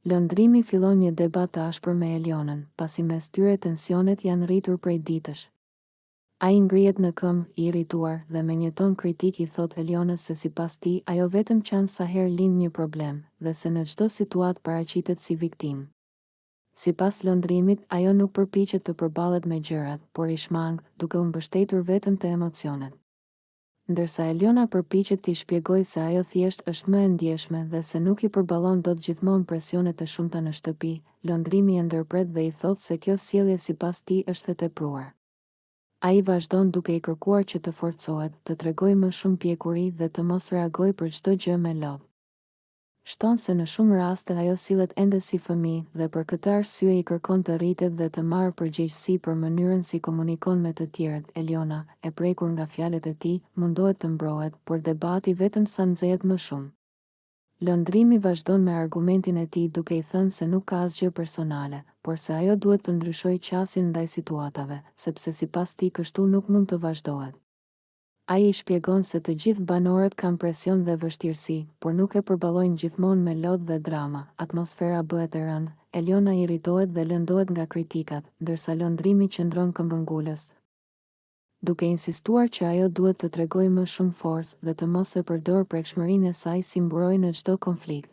Lëndrimi fillon një debat të ashpër me Elionën, pasi mes tyre tensionet janë rritur prej ditësh. Ai ngrihet në këmbë, i irrituar, dhe me një ton kritik i thot Elionës se sipas tij ajo vetëm qanë sa herë lind një problem, dhe se në çdo situatë paraqitet si viktimë. Sipas lëndrimit, ajo nuk përpiqet të përballet me gjërat, por i shmang, duke u mbështetur vetëm te emocionet. Ndërsa Eliona përpiqet t'i shpjegojë se ajo thjesht është më e ndjeshme dhe se nuk i përballon dot gjithmonë presionet e shumta në shtëpi, lëndrimi e ndërpret dhe i thot se kjo sjellje sipas tij është e tepruar. Ai vazhdon duke i kërkuar që të forcohet, të tregojë më shumë pjekuri dhe të mos reagojë për çdo gjë me lodh. Shton se në shumë raste ajo sillet ende si fëmijë dhe për këtë arsye i kërkon të rritet dhe të marrë përgjegjësi për mënyrën si komunikon me të tjerët. Eliona, e prekur nga fjalët e tij, mundohet të mbrohet, por debati vetëm sa nxehet më shumë. Lëndrimi vazhdon me argumentin e tij duke i thënë se nuk ka asgjë personale, por se ajo duhet të ndryshojë qasjen ndaj situatave, sepse sipas tij kështu nuk mund të vazhdohet. Ai i shpjegon se të gjithë banorët kanë presion dhe vështirësi, por nuk e përballojnë gjithmonë me lodh dhe drama. Atmosfera bëhet e rëndë, Eliona irritohet dhe lëndohet nga kritikat, ndërsa lëndrimi qëndron këmbëngulës, duke insistuar që ajo duhet të tregojë më shumë forcë dhe të mos e përdorë prekshmërinë e saj si mburojë në çdo konflikt.